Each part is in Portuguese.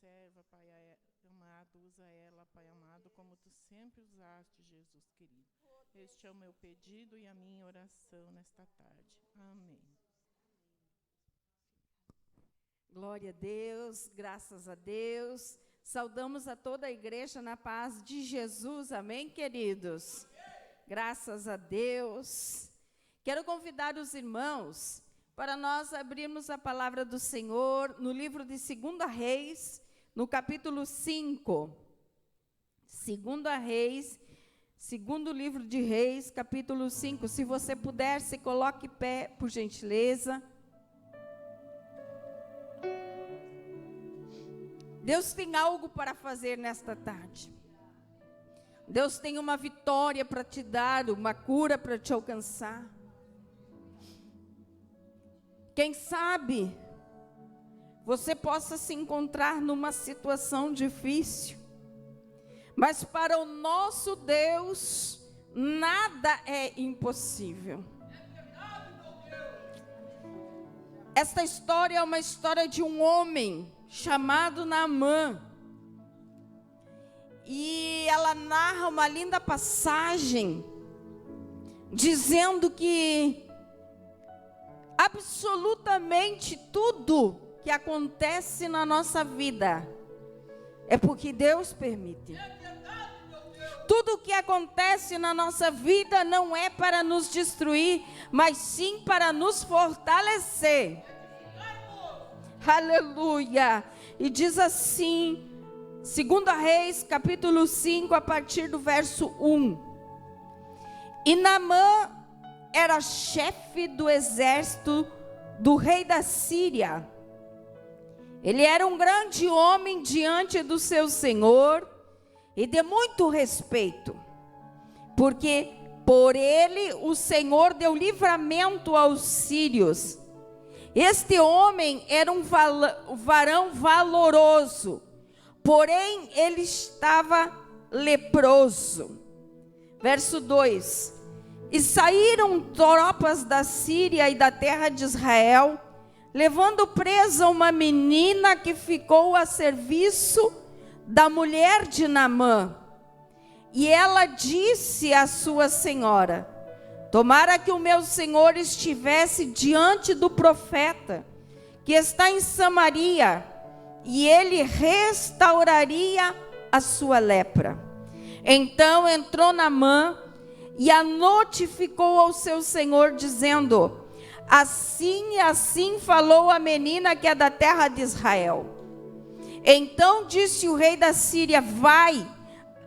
serva, Pai amado, usa ela, Pai amado, como tu sempre usaste, Jesus querido. Este é o meu pedido e a minha oração nesta tarde. Amém. Glória a Deus, graças a Deus. Saudamos a toda a igreja na paz de Jesus, amém, queridos? Graças a Deus. Quero convidar os irmãos para nós abrirmos a palavra do Senhor no livro de 2 Reis, no capítulo 5. 2 Reis, segundo livro de Reis, capítulo 5. Se você puder, se coloque em pé, por gentileza. Deus tem algo para fazer nesta tarde. Deus tem uma vitória para te dar, uma cura para te alcançar. Quem sabe você possa se encontrar numa situação difícil, mas para o nosso Deus nada é impossível. Esta história é uma história de um homem chamado Naamã. E ela narra uma linda passagem, dizendo que absolutamente tudo que acontece na nossa vida é porque Deus permite. Tudo que acontece na nossa vida não é para nos destruir, mas sim para nos fortalecer. Aleluia! E diz assim, 2 Reis, capítulo 5, a partir do verso 1. E Naamã era chefe do exército do rei da Síria. Ele era um grande homem diante do seu senhor e de muito respeito, porque por ele o Senhor deu livramento aos sírios. Este homem era um varão valoroso, porém ele estava leproso. Verso 2. E saíram tropas da Síria e da terra de Israel, levando presa uma menina que ficou a serviço da mulher de Naamã. E ela disse à sua senhora: tomara que o meu senhor estivesse diante do profeta, que está em Samaria, e ele restauraria a sua lepra. Então entrou Naamã e a notificou ao seu senhor, dizendo: assim e assim falou a menina que é da terra de Israel. Então disse o rei da Síria: vai,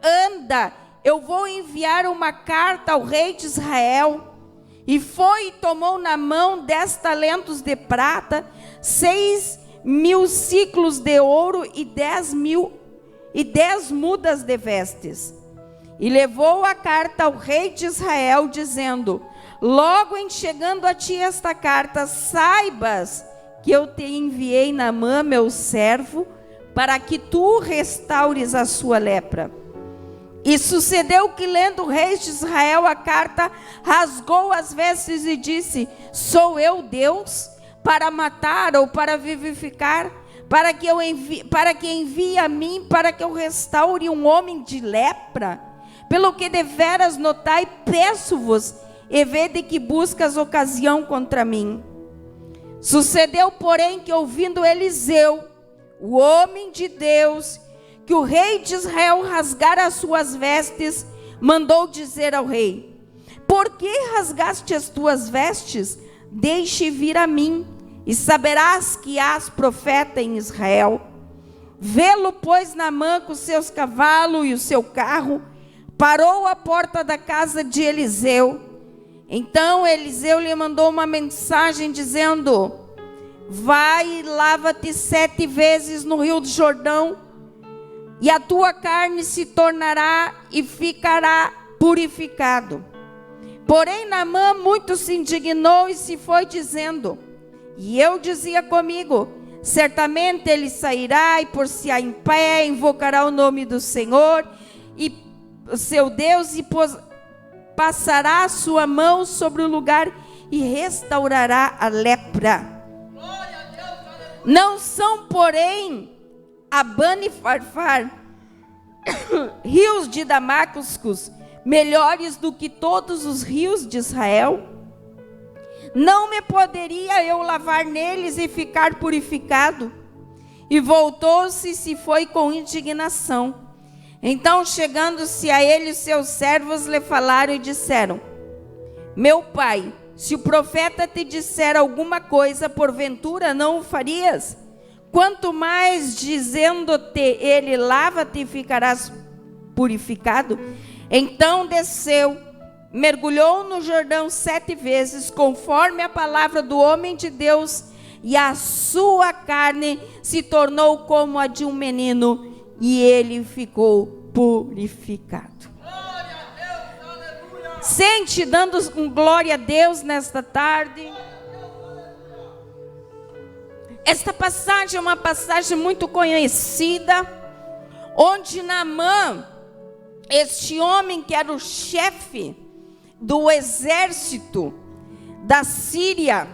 anda, eu vou enviar uma carta ao rei de Israel. E foi e tomou na mão 10 talentos de prata, 6.000 ciclos de ouro e 10 mudas de vestes. E levou a carta ao rei de Israel, dizendo: logo em chegando a ti esta carta, saibas que eu te enviei Naamã, meu servo, para que tu restaures a sua lepra. E sucedeu que, lendo o rei de Israel a carta, rasgou as vestes e disse: sou eu Deus para matar ou para vivificar, para que envie a mim, para que eu restaure um homem de lepra? Pelo que deveras notai, peço-vos, e vede que buscas ocasião contra mim. Sucedeu, porém, que ouvindo Eliseu, o homem de Deus, que o rei de Israel rasgara as suas vestes, mandou dizer ao rei: por que rasgaste as tuas vestes? Deixe vir a mim, e saberás que hás profeta em Israel. Vê-lo, pois, Naamã com seus cavalos e o seu carro, parou à porta da casa de Eliseu. Então Eliseu lhe mandou uma mensagem dizendo: vai e lava-te 7 vezes no rio do Jordão, e a tua carne se tornará e ficará purificado. Porém Naamã muito se indignou e se foi dizendo: e eu dizia comigo, certamente ele sairá e por-se-á em pé, invocará o nome do Senhor e o seu Deus, e passará a sua mão sobre o lugar e restaurará a lepra. Não são, porém, Abana e Farfar, rios de Damascus, melhores do que todos os rios de Israel? Não me poderia eu lavar neles e ficar purificado? E voltou-se e se foi com indignação. Então, chegando-se a ele, seus servos lhe falaram e disseram: meu pai, se o profeta te disser alguma coisa, porventura não o farias? Quanto mais dizendo-te ele, lava-te e ficarás purificado. Então desceu, mergulhou no Jordão 7 vezes, conforme a palavra do homem de Deus, e a sua carne se tornou como a de um menino, e ele ficou purificado. Glória a Deus, aleluia. Sente dando glória a Deus nesta tarde. Esta passagem é uma passagem muito conhecida, onde Naamã, este homem que era o chefe do exército da Síria,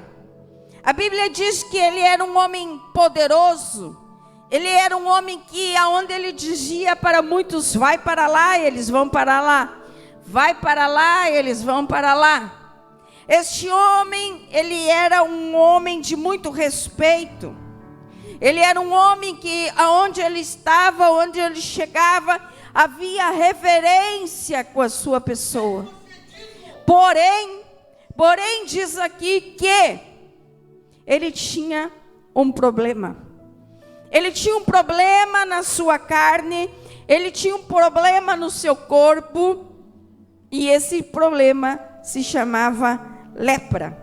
a Bíblia diz que ele era um homem poderoso. Ele era um homem que, aonde ele dizia para muitos: vai para lá, eles vão para lá. Vai para lá, eles vão para lá. Este homem, ele era um homem de muito respeito. Ele era um homem que, aonde ele estava, onde ele chegava, havia reverência com a sua pessoa. Porém diz aqui que ele tinha um problema. Ele tinha um problema na sua carne, ele tinha um problema no seu corpo, e esse problema se chamava lepra.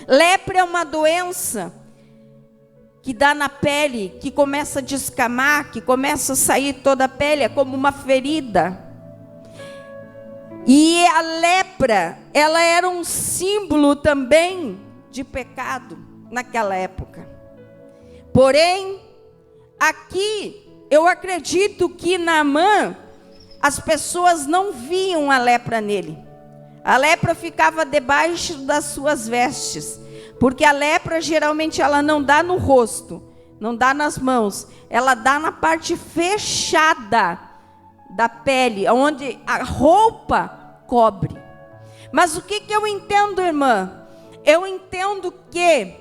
Lepra é uma doença que dá na pele, que começa a descamar, que começa a sair toda a pele, é como uma ferida. E a lepra, ela era um símbolo também de pecado naquela época. Porém, aqui eu acredito que Naamã, as pessoas não viam a lepra nele. A lepra ficava debaixo das suas vestes, porque a lepra geralmente ela não dá no rosto, não dá nas mãos, ela dá na parte fechada da pele, onde a roupa cobre. Mas o que eu entendo, irmã? Eu entendo que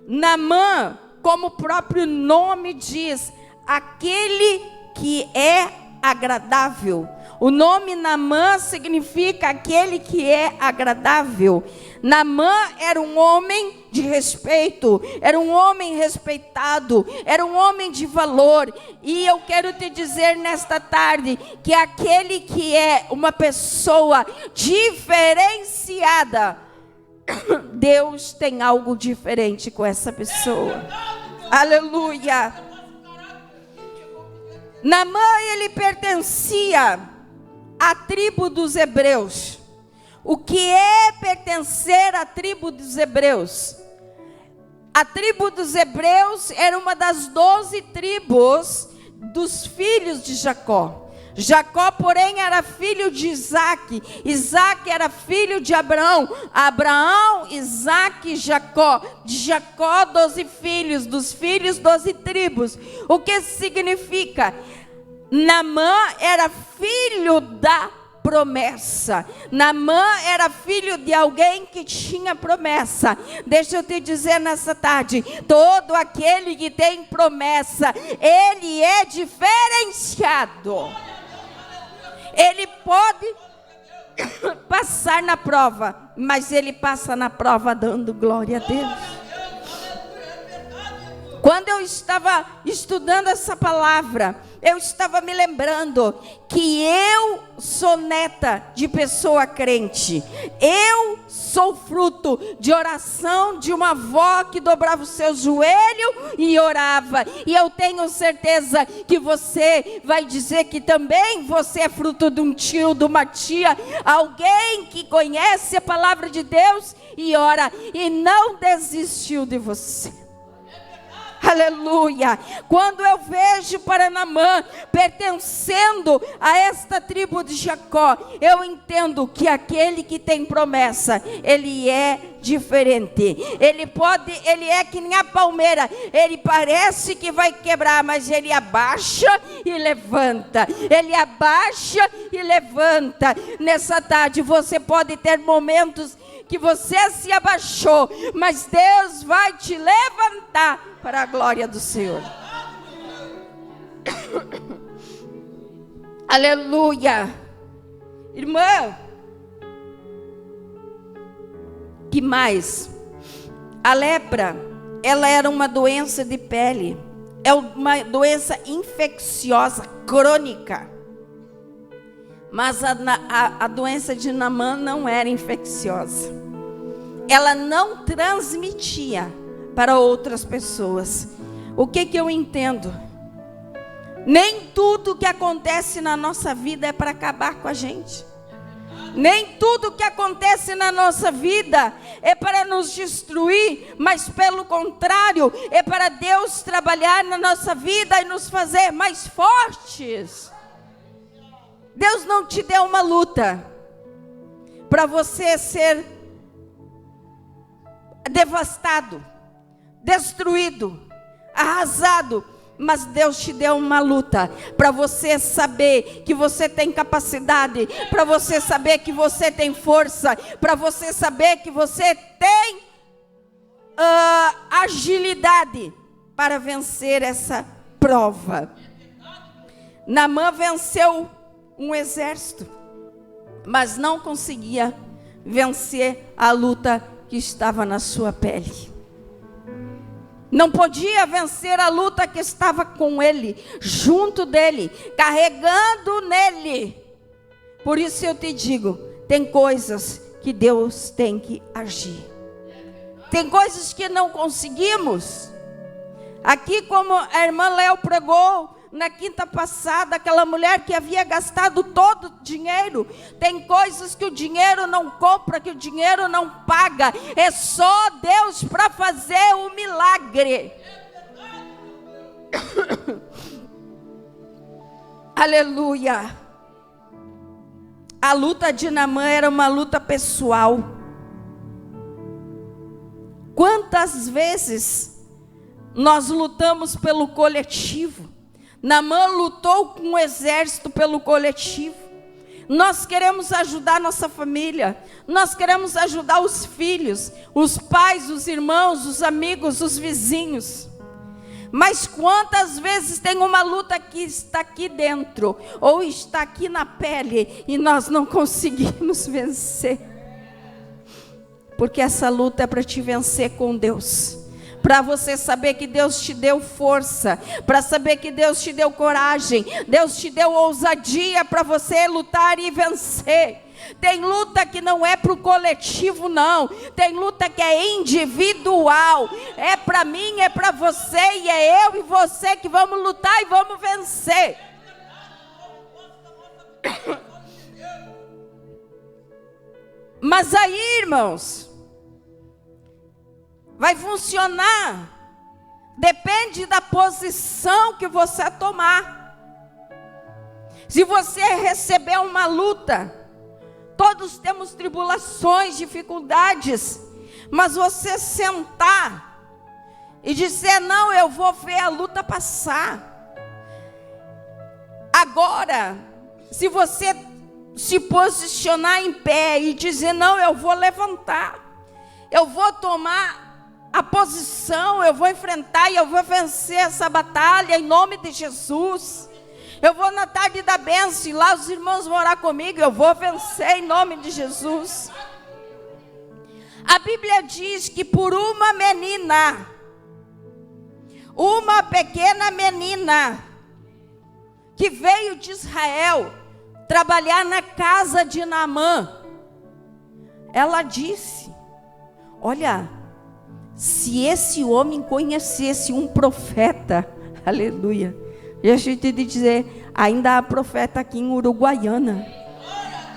Naamã, como o próprio nome diz, aquele que é agradável. O nome Naamã significa aquele que é agradável. Naamã era um homem de respeito, era um homem respeitado, era um homem de valor. E eu quero te dizer nesta tarde que aquele que é uma pessoa diferenciada, Deus tem algo diferente com essa pessoa. Aleluia. Naamã, ele pertencia à tribo dos hebreus. O que é pertencer à tribo dos hebreus? A tribo dos hebreus era uma das 12 tribos dos filhos de Jacó. Jacó, porém, era filho de Isaque. Isaque era filho de Abraão. Abraão, Isaque e Jacó. De Jacó, 12 filhos. Dos filhos, 12 tribos. O que significa? Naamã era filho da promessa. Naamã era filho de alguém que tinha promessa. Deixa eu te dizer nessa tarde, todo aquele que tem promessa, ele é diferenciado. Ele pode passar na prova, mas ele passa na prova dando glória a Deus. Quando eu estava estudando essa palavra, eu estava me lembrando que eu sou neta de pessoa crente. Eu sou fruto de oração de uma avó que dobrava o seu joelho e orava. E eu tenho certeza que você vai dizer que também você é fruto de um tio, de uma tia, alguém que conhece a palavra de Deus e ora e não desistiu de você. Aleluia. Quando eu vejo para Naamã pertencendo a esta tribo de Jacó, eu entendo que aquele que tem promessa, ele é diferente. Ele é que nem a palmeira, ele parece que vai quebrar, mas ele abaixa e levanta. Ele abaixa e levanta. Nessa tarde você pode ter momentos que você se abaixou, mas Deus vai te levantar para a glória do Senhor. Aleluia. Irmã, que mais? A lepra, ela era uma doença de pele, é uma doença infecciosa, crônica. Mas a doença de Naamã não era infecciosa. Ela não transmitia para outras pessoas. O que eu entendo? Nem tudo que acontece na nossa vida é para acabar com a gente. Nem tudo que acontece na nossa vida é para nos destruir, mas pelo contrário, é para Deus trabalhar na nossa vida e nos fazer mais fortes. Deus não te deu uma luta para você ser devastado, destruído, arrasado, mas Deus te deu uma luta para você saber que você tem capacidade, para você saber que você tem força, para você saber que você tem agilidade para vencer essa prova. Naamã venceu um exército, mas não conseguia vencer a luta que estava na sua pele. Não podia vencer a luta que estava com ele, junto dele, carregando nele. Por isso eu te digo, tem coisas que Deus tem que agir. Tem coisas que não conseguimos. Aqui, como a irmã Léo pregou na quinta passada, aquela mulher que havia gastado todo o dinheiro. Tem coisas que o dinheiro não compra, que o dinheiro não paga. É só Deus para fazer o milagre. Aleluia. A luta de Naamã era uma luta pessoal. Quantas vezes nós lutamos pelo coletivo? Naamã lutou com o exército pelo coletivo. Nós queremos ajudar nossa família. Nós queremos ajudar os filhos, os pais, os irmãos, os amigos, os vizinhos. Mas quantas vezes tem uma luta que está aqui dentro, ou está aqui na pele, e nós não conseguimos vencer? Porque essa luta é para te vencer com Deus. Para você saber que Deus te deu força, para saber que Deus te deu coragem, Deus te deu ousadia para você lutar e vencer. Tem luta que não é para o coletivo, não. Tem luta que é individual. É para mim, é para você, e é eu e você que vamos lutar e vamos vencer. Mas aí, irmãos, vai funcionar, depende da posição que você tomar. Se você receber uma luta, todos temos tribulações, dificuldades, mas você sentar e dizer, não, eu vou ver a luta passar. Agora, se você se posicionar em pé e dizer, não, eu vou levantar, eu vou tomar a posição, eu vou enfrentar e eu vou vencer essa batalha em nome de Jesus. Eu vou na tarde da bênção e lá os irmãos vão orar comigo, eu vou vencer em nome de Jesus. A Bíblia diz que por uma menina, uma pequena menina, que veio de Israel trabalhar na casa de Naamã, ela disse, olha, se esse homem conhecesse um profeta, aleluia, deixa eu te dizer, ainda há profeta aqui em Uruguaiana,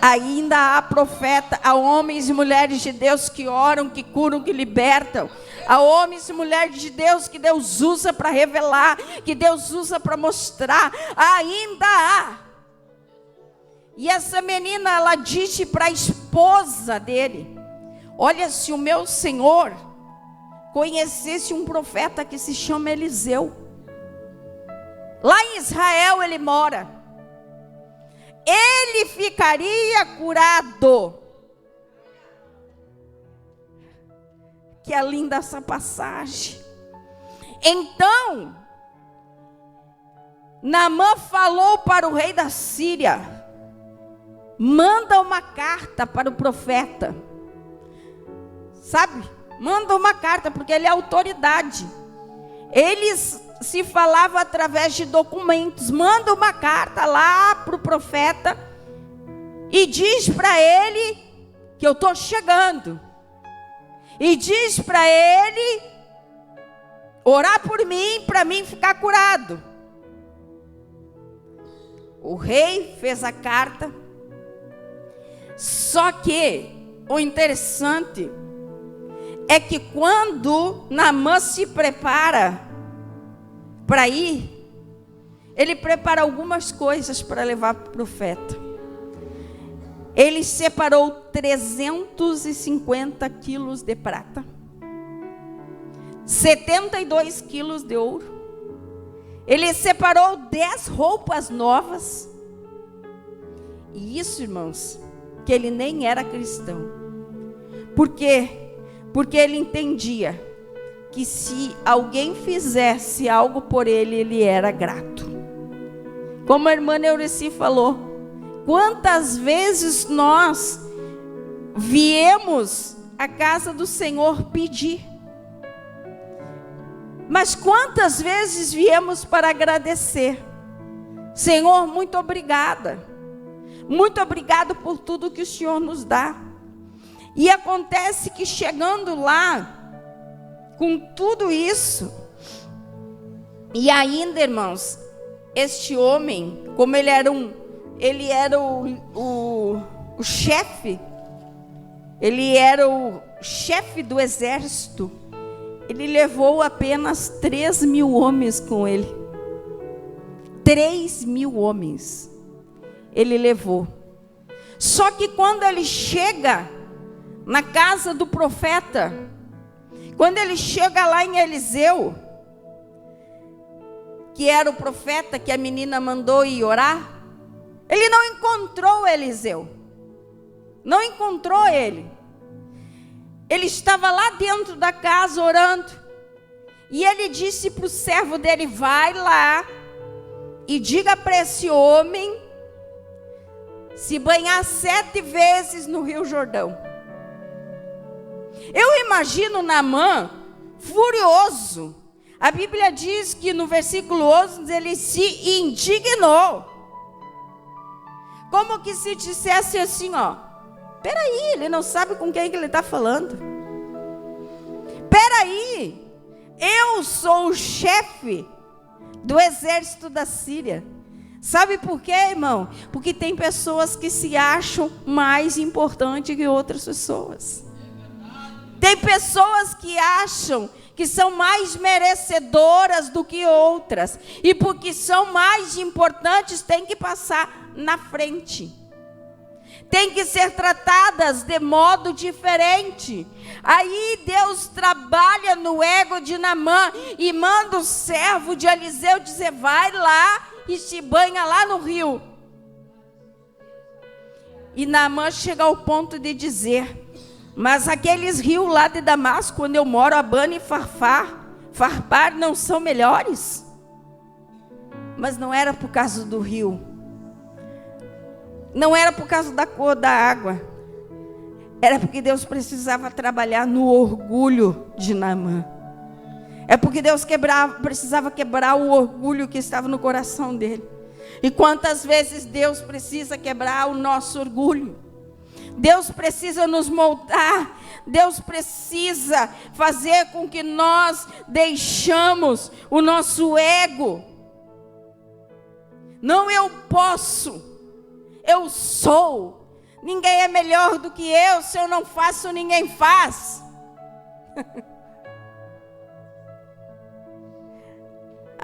ainda há profeta, há homens e mulheres de Deus que oram, que curam, que libertam, Há homens e mulheres de Deus que Deus usa para revelar, que Deus usa para mostrar. Ainda há. E essa menina, ela disse para a esposa dele: olha, se o meu senhor conhecesse um profeta que se chama Eliseu, lá em Israel ele mora, ele ficaria curado. Que é linda essa passagem. Então, Naamã falou para o rei da Síria: manda uma carta para o profeta. Sabe? Manda uma carta, porque ele é autoridade. Eles se falavam através de documentos. Manda uma carta lá para o profeta e diz para ele que eu estou chegando. E diz para ele orar por mim, para mim ficar curado. O rei fez a carta. Só que o interessante é que quando Naamã se prepara para ir, ele prepara algumas coisas para levar para o profeta. Ele separou 350 quilos de prata, 72 quilos de ouro. Ele separou 10 roupas novas. E isso, irmãos, que ele nem era cristão. Por quê? Porque ele entendia que se alguém fizesse algo por ele, ele era grato. Como a irmã Neurici falou, quantas vezes nós viemos à casa do Senhor pedir, mas quantas vezes viemos para agradecer? Senhor, muito obrigada. Muito obrigado por tudo que o Senhor nos dá. E acontece que chegando lá, com tudo isso, e ainda, irmãos, este homem, como ele era o chefe, ele era o chefe do exército, ele levou apenas 3.000 homens com ele. 3.000 homens ele levou. Só que quando ele chega na casa do profeta, quando ele chega lá em Eliseu, que era o profeta que a menina mandou ir orar, ele não encontrou Eliseu. Não encontrou ele. Ele estava lá dentro da casa orando. E ele disse para o servo dele: vai lá e diga para esse homem se banhar 7 vezes no Rio Jordão. Eu imagino Naamã furioso. A Bíblia diz que no versículo 11 ele se indignou. Como que se dissesse assim, ó: peraí, ele não sabe com quem que ele está falando. Peraí, eu sou o chefe do exército da Síria. Sabe por quê, irmão? Porque tem pessoas que se acham mais importantes que outras pessoas. Tem pessoas que acham que são mais merecedoras do que outras. E porque são mais importantes, tem que passar na frente. Tem que ser tratadas de modo diferente. Aí Deus trabalha no ego de Naamã e manda o servo de Eliseu dizer: vai lá e se banha lá no rio. E Naamã chega ao ponto de dizer: mas aqueles rios lá de Damasco, onde eu moro, Abana e Farpar, não são melhores? Mas não era por causa do rio. Não era por causa da cor da água. Era porque Deus precisava trabalhar no orgulho de Naamã. É porque Deus precisava quebrar o orgulho que estava no coração dele. E quantas vezes Deus precisa quebrar o nosso orgulho? Deus precisa nos moldar. Deus precisa fazer com que nós deixamos o nosso ego. Não, eu posso, eu sou. Ninguém é melhor do que eu. Se eu não faço, ninguém faz.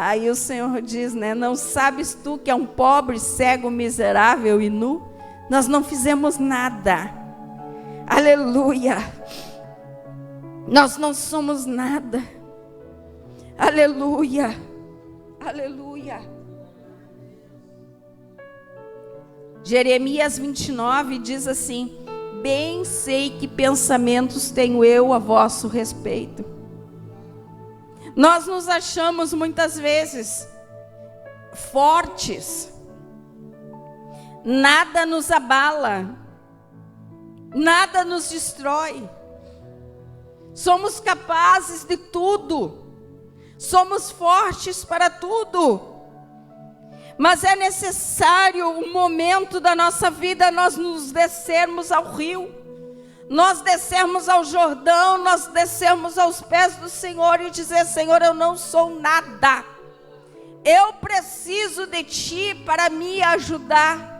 Aí o Senhor diz, né? Não sabes tu que é um pobre, cego, miserável e nu? Nós não fizemos nada. Aleluia. Nós não somos nada. Aleluia. Aleluia. Jeremias 29 diz assim: bem sei que pensamentos tenho eu a vosso respeito. Nós nos achamos muitas vezes fortes. Nada nos abala. Nada nos destrói. Somos capazes de tudo. Somos fortes para tudo. Mas é necessário um momento da nossa vida nós nos descermos ao rio, nós descermos ao Jordão, nós descermos aos pés do Senhor e dizer: Senhor, eu não sou nada. Eu preciso de Ti para me ajudar.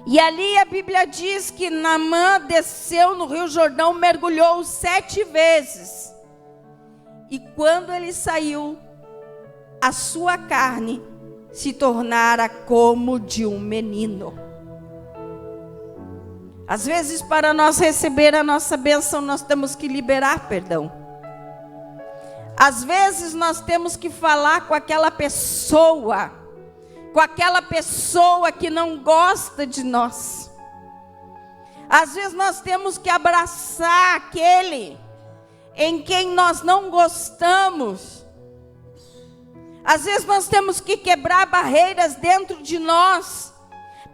E ali a Bíblia diz que Naamã desceu no Rio Jordão, mergulhou 7 vezes. E quando ele saiu, a sua carne se tornara como de um menino. Às vezes, para nós receber a nossa bênção, nós temos que liberar perdão. Às vezes, nós temos que falar com aquela pessoa que não gosta de nós. Às vezes, nós temos que abraçar aquele em quem nós não gostamos. Às vezes nós temos que quebrar barreiras dentro de nós,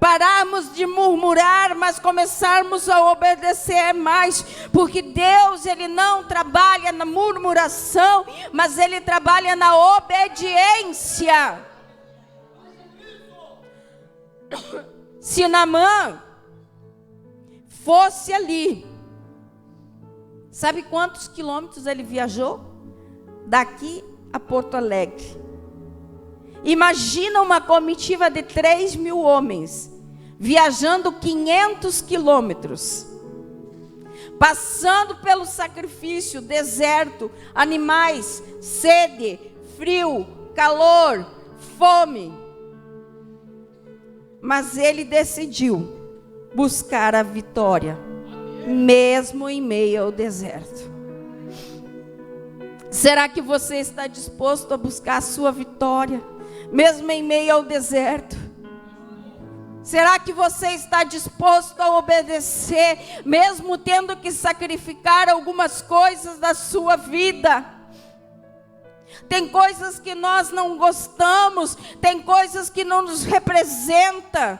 pararmos de murmurar, mas começarmos a obedecer mais, porque Deus, Ele não trabalha na murmuração, mas Ele trabalha na obediência. Se Naamã fosse ali, sabe quantos quilômetros ele viajou? Daqui a Porto Alegre. Imagina uma comitiva de 3.000 homens, viajando 500 quilômetros, passando pelo sacrifício, deserto, animais, sede, frio, calor, fome. Mas ele decidiu buscar a vitória, mesmo em meio ao deserto. Será que você está disposto a buscar a sua vitória, mesmo em meio ao deserto? Será que você está disposto a obedecer, mesmo tendo que sacrificar algumas coisas da sua vida? Tem coisas que nós não gostamos, tem coisas que não nos representam,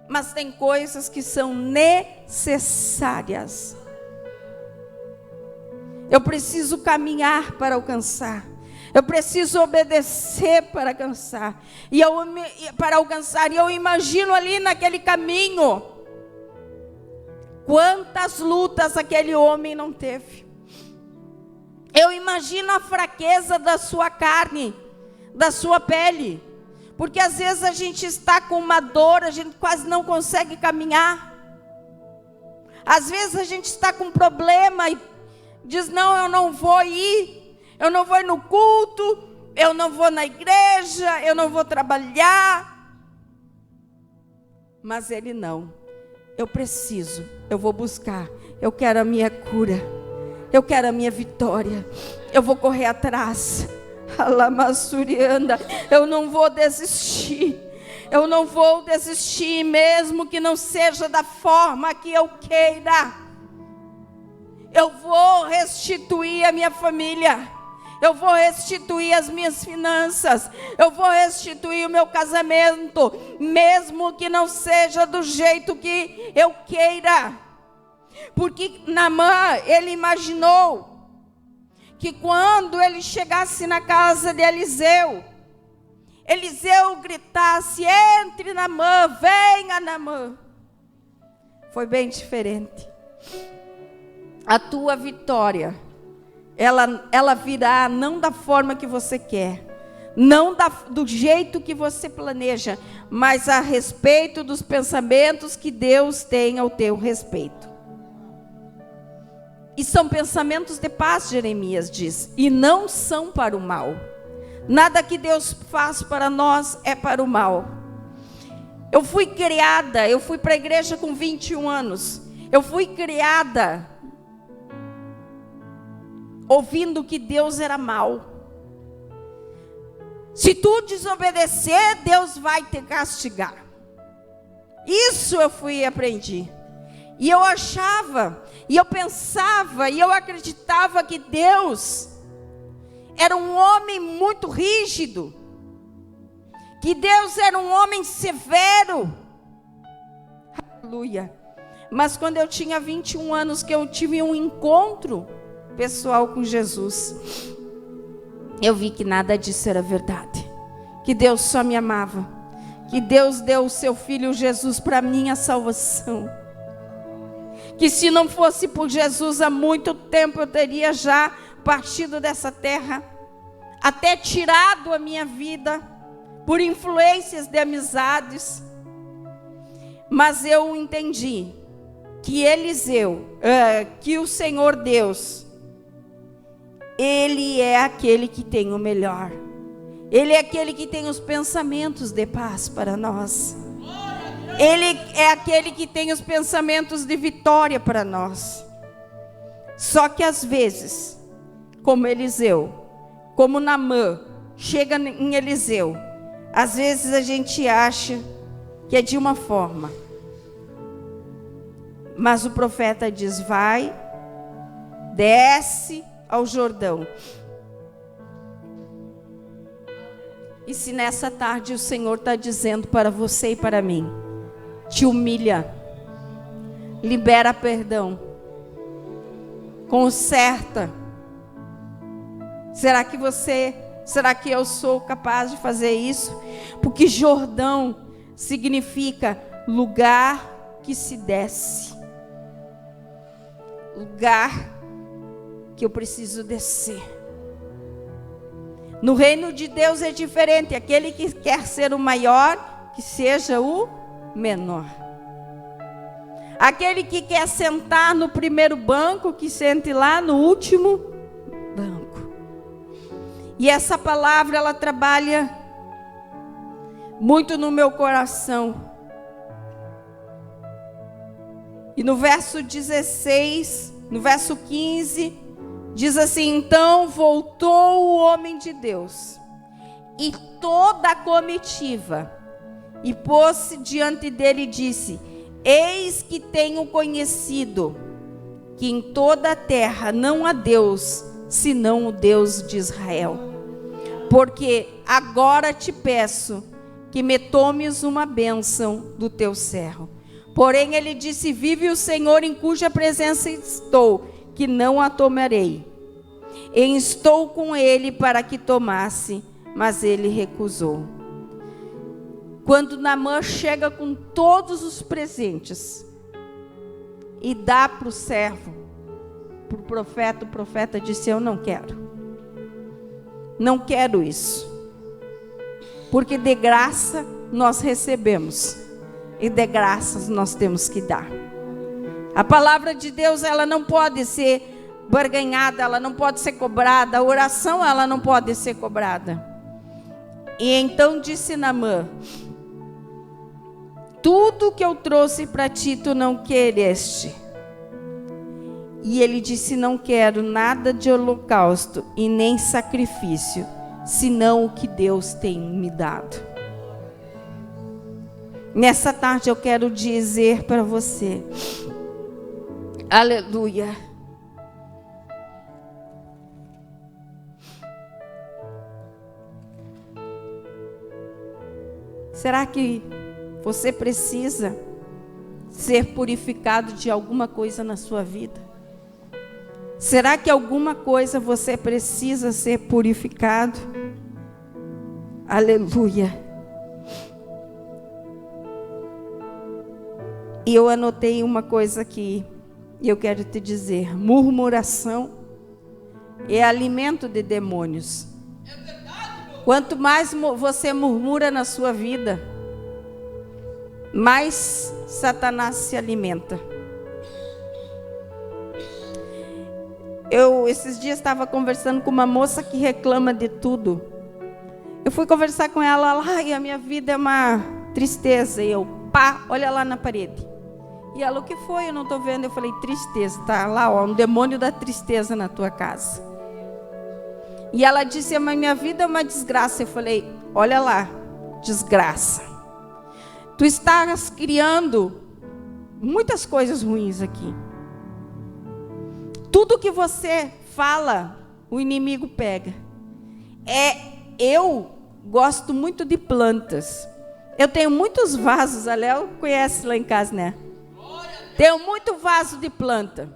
mas tem coisas que são necessárias. Eu preciso caminhar para alcançar. Eu preciso obedecer para alcançar. E eu imagino ali naquele caminho, quantas lutas aquele homem não teve. Eu imagino a fraqueza da sua carne, da sua pele. Porque às vezes a gente está com uma dor, a gente quase não consegue caminhar. Às vezes a gente está com um problema e diz: não, eu não vou ir, eu não vou ir no culto, eu não vou na igreja, eu não vou trabalhar. Mas ele não. Eu preciso, eu vou buscar, eu quero a minha cura, eu quero a minha vitória, eu vou correr atrás. Alamassurianda, eu não vou desistir. Eu não vou desistir, mesmo que não seja da forma que eu queira. Eu vou restituir a minha família. Eu vou restituir as minhas finanças. Eu vou restituir o meu casamento, mesmo que não seja do jeito que eu queira. Porque Naamã, ele imaginou que quando ele chegasse na casa de Eliseu, Eliseu gritasse: entre Naamã, venha Naamã. Foi bem diferente. A tua vitória, ela virá não da forma que você quer, não do jeito que você planeja, mas a respeito dos pensamentos que Deus tem ao teu respeito. E são pensamentos de paz, Jeremias diz, e não são para o mal. Nada que Deus faz para nós é para o mal. Eu fui para a igreja com 21 anos. Eu fui criada ouvindo que Deus era mau. Se tu desobedecer, Deus vai te castigar. Isso eu fui e aprendi. E eu achava, e eu pensava, e eu acreditava que Deus era um homem muito rígido, que Deus era um homem severo. Aleluia. Mas quando eu tinha 21 anos, que eu tive um encontro pessoal com Jesus, eu vi que nada disso era verdade, que Deus só me amava, que Deus deu o seu Filho Jesus para minha salvação, que se não fosse por Jesus, há muito tempo eu teria já partido dessa terra, até tirado a minha vida, por influências de amizades. Mas eu entendi que que o Senhor Deus, Ele é aquele que tem o melhor. Ele é aquele que tem os pensamentos de paz para nós. Ele é aquele que tem os pensamentos de vitória para nós. Só que às vezes, como Eliseu, como Naamã, chega em Eliseu, às vezes a gente acha que é de uma forma. Mas o profeta diz: vai, desce ao Jordão. E se nessa tarde o Senhor está dizendo para você e para mim: te humilha, libera perdão, conserta. Será que eu sou capaz de fazer isso? Porque Jordão significa lugar que se desce, lugar que eu preciso descer. No reino de Deus é diferente. Aquele que quer ser o maior, que seja o menor. Aquele que quer sentar no primeiro banco, que sente lá no último banco. E essa palavra, ela trabalha muito no meu coração. E no verso 16, no verso 15, diz assim: então voltou o homem de Deus e toda a comitiva, e pôs-se diante dele e disse: eis que tenho conhecido que em toda a terra não há Deus, senão o Deus de Israel. Porque agora te peço que me tomes uma bênção do teu servo. Porém ele disse: vive o Senhor em cuja presença estou, que não a tomarei. E estou com ele para que tomasse, mas ele recusou. Quando Naamã chega com todos os presentes e dá para o servo, para o profeta disse: eu não quero. Não quero isso. Porque de graça nós recebemos, e de graças nós temos que dar. A palavra de Deus, ela não pode ser barganhada, ela não pode ser cobrada. A oração, ela não pode ser cobrada. E então disse Naamã: tudo que eu trouxe para ti, tu não quereste. E ele disse: não quero nada de holocausto e nem sacrifício, senão o que Deus tem me dado. Nessa tarde eu quero dizer para você, aleluia, será que você precisa ser purificado de alguma coisa na sua vida? Será que alguma coisa você precisa ser purificado? Aleluia. E eu anotei uma coisa aqui, e eu quero te dizer: murmuração é alimento de demônios. Quanto mais você murmura na sua vida, mais Satanás se alimenta. Eu esses dias estava conversando com uma moça que reclama de tudo. Eu fui conversar com ela, ai, a minha vida é uma tristeza. E eu, pá, olha lá na parede. E ela, o que foi? Eu não estou vendo. Eu falei, tristeza, tá lá, ó, um demônio da tristeza na tua casa. E ela disse, mas minha vida é uma desgraça. Eu falei, olha lá, desgraça. Tu estás criando muitas coisas ruins aqui. Tudo que você fala, o inimigo pega. Eu gosto muito de plantas. Eu tenho muitos vasos, a Léo conhece lá em casa, né? Tenho muito vaso de planta.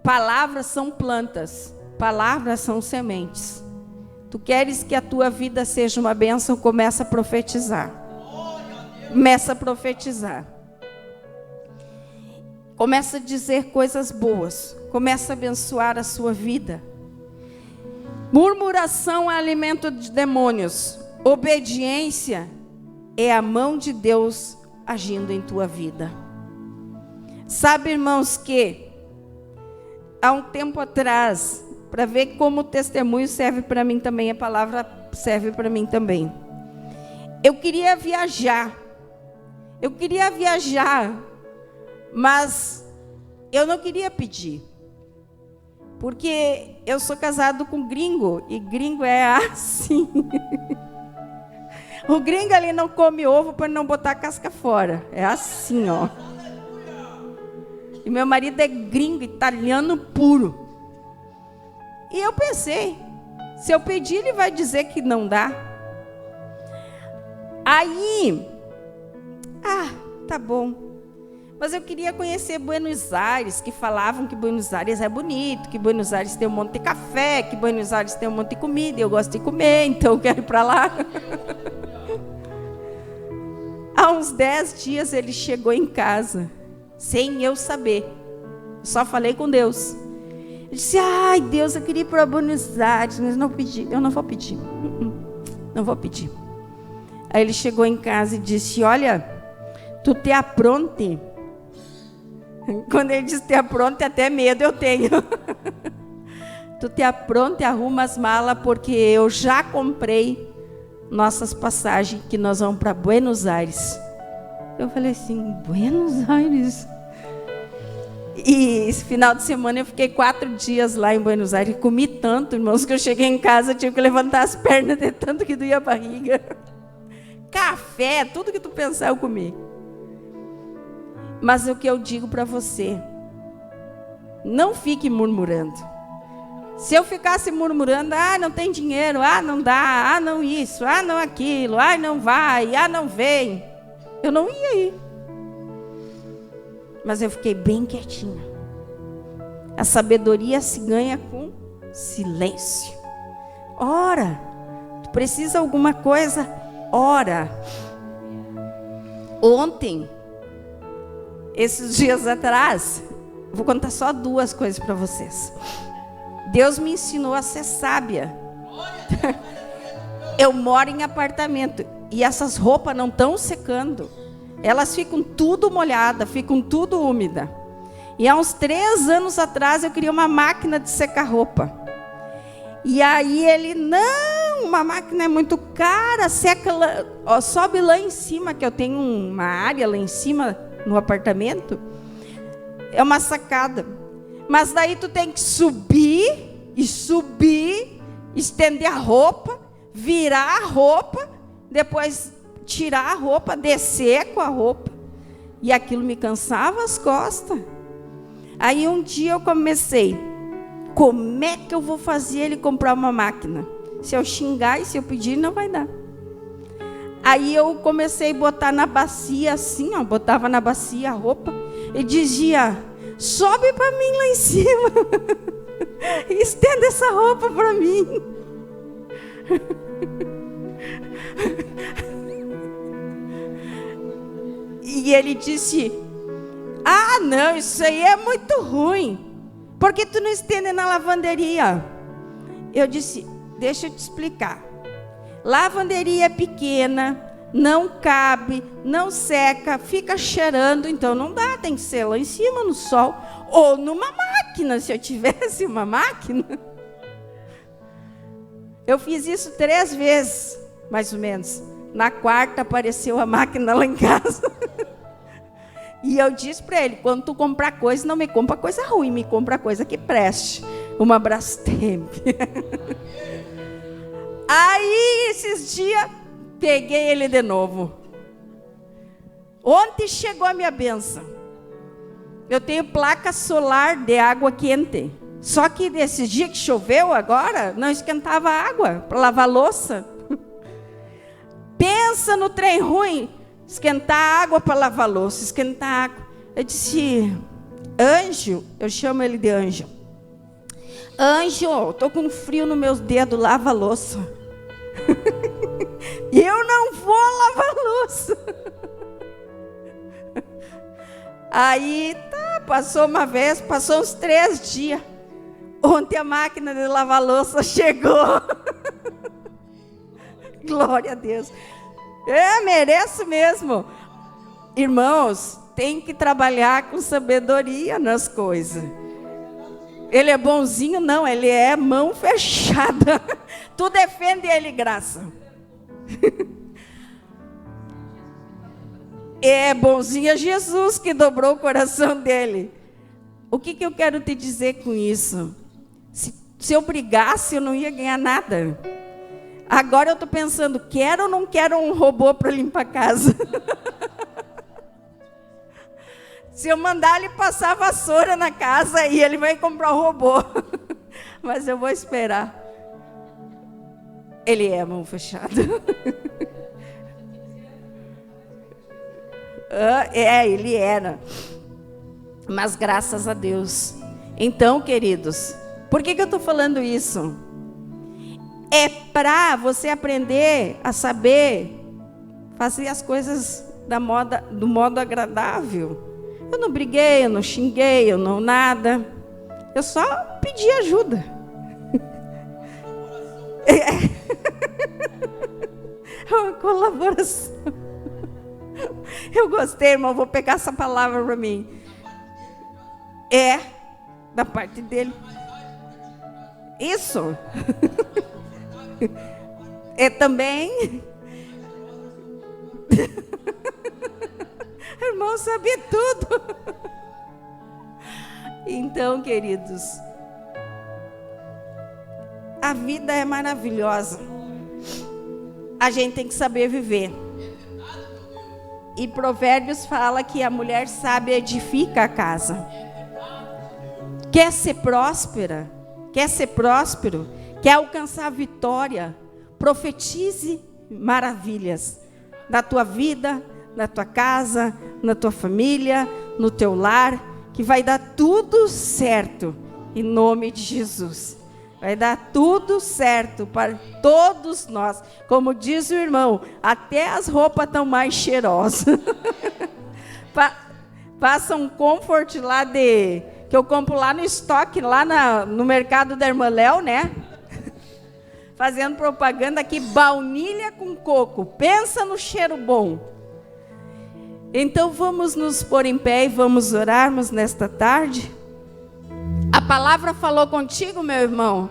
Palavras são plantas. Palavras são sementes. Tu queres que a tua vida seja uma bênção, começa a profetizar. Começa a profetizar. Começa a dizer coisas boas. Começa a abençoar a sua vida. Murmuração é alimento de demônios. Obediência é a mão de Deus agindo em tua vida. Sabe, irmãos, que há um tempo atrás, para ver como o testemunho serve para mim também, a palavra serve para mim também. Eu queria viajar, mas eu não queria pedir, porque eu sou casado com gringo, e gringo é assim. O gringo ali não come ovo para não botar a casca fora, é assim, ó. E meu marido é gringo, italiano puro. E eu pensei, se eu pedir, ele vai dizer que não dá. Aí, tá bom. Mas eu queria conhecer Buenos Aires, que falavam que Buenos Aires é bonito, que Buenos Aires tem um monte de café, que Buenos Aires tem um monte de comida, e eu gosto de comer, então eu quero ir para lá. Há uns 10 dias ele chegou em casa, sem eu saber. Eu só falei com Deus. Eu disse, ai Deus, eu queria ir para Buenos Aires, mas não pedi, eu não vou pedir. Não vou pedir. Aí ele chegou em casa e disse, olha, tu te apronte. Quando ele disse te apronte, até medo eu tenho. Tu te apronte, arruma as malas, porque eu já comprei nossas passagens, que nós vamos para Buenos Aires. Eu falei assim, Buenos Aires? E esse final de semana eu fiquei 4 dias lá em Buenos Aires. Comi tanto, irmãos, que eu cheguei em casa, tive que levantar as pernas de tanto que doía a barriga. Café, tudo que tu pensar eu comi. Mas o que eu digo para você, não fique murmurando. Se eu ficasse murmurando, não tem dinheiro, não dá, não isso, não aquilo, não vai, não vem, eu não ia ir. Mas eu fiquei bem quietinha. A sabedoria se ganha com silêncio. Ora, tu precisa de alguma coisa, ora. Ontem, esses dias atrás, vou contar só 2 coisas para vocês. Deus me ensinou a ser sábia. Eu moro em apartamento e essas roupas não estão secando. Elas ficam tudo molhadas, ficam tudo úmidas. E há uns 3 anos atrás eu queria uma máquina de secar roupa. E aí ele, não, uma máquina é muito cara, seca lá, sobe lá em cima, que eu tenho uma área lá em cima no apartamento. É uma sacada. Mas daí tu tem que subir, estender a roupa, virar a roupa, depois tirar a roupa, descer com a roupa. E aquilo me cansava as costas. Aí um dia eu comecei, como é que eu vou fazer ele comprar uma máquina? Se eu xingar e se eu pedir, não vai dar. Aí eu comecei a botar na bacia assim, botava na bacia a roupa e dizia, sobe para mim lá em cima, estenda essa roupa para mim. E ele disse, não, isso aí é muito ruim, por que tu não estende na lavanderia? Eu disse, deixa eu te explicar. Lavanderia é pequena, não cabe, não seca, fica cheirando, então não dá, tem que ser lá em cima no sol ou numa máquina. máquina, se eu tivesse uma máquina. Eu fiz isso 3 vezes, mais ou menos. Na quarta apareceu a máquina lá em casa. E eu disse para ele, quando tu comprar coisa, não me compra coisa ruim, me compra coisa que preste. Uma Brastemp. Aí, esses dias, peguei ele de novo. Ontem chegou a minha bênção. Eu tenho placa solar de água quente. Só que desses dias que choveu agora, não esquentava água para lavar louça. Pensa no trem ruim. Esquentar água para lavar louça, esquentar água. Eu disse, Anjo, eu chamo ele de Anjo. Anjo, estou com frio nos meus dedos, lava a louça. Eu não vou lavar a louça. Aí, tá, passou uma vez, passou uns 3 dias. Ontem a máquina de lavar louça chegou. Glória a Deus. Mereço mesmo. Irmãos, tem que trabalhar com sabedoria nas coisas. Ele é bonzinho? Não, ele é mão fechada. Tu defende ele, graça. É bonzinho, é Jesus que dobrou o coração dele. O que eu quero te dizer com isso? Se eu brigasse, eu não ia ganhar nada. Agora eu estou pensando, quero ou não quero um robô para limpar a casa? Se eu mandar ele passar a vassoura na casa, e ele vai comprar um robô. Mas eu vou esperar. Ele é mão fechada. Ele era. Mas graças a Deus. Então, queridos, por que eu estou falando isso? É para você aprender a saber fazer as coisas do modo agradável. Eu não briguei, eu não xinguei, eu não nada. Eu só pedi ajuda. É uma colaboração. Eu gostei, irmão, vou pegar essa palavra para mim. É da parte dele. Isso. É também. Irmão, sabia tudo. Então, queridos, a vida é maravilhosa. A gente tem que saber viver. E Provérbios fala que a mulher sábia edifica a casa. Quer ser próspera? Quer ser próspero? Quer alcançar a vitória? Profetize maravilhas na tua vida, na tua casa, na tua família, no teu lar, que vai dar tudo certo, em nome de Jesus. Vai dar tudo certo para todos nós. Como diz o irmão, até as roupas estão mais cheirosas. Passa um comfort lá que eu compro lá no estoque, lá no mercado da Irmã Léo, né? Fazendo propaganda aqui, baunilha com coco. Pensa no cheiro bom. Então vamos nos pôr em pé e vamos orarmos nesta tarde. A palavra falou contigo, meu irmão?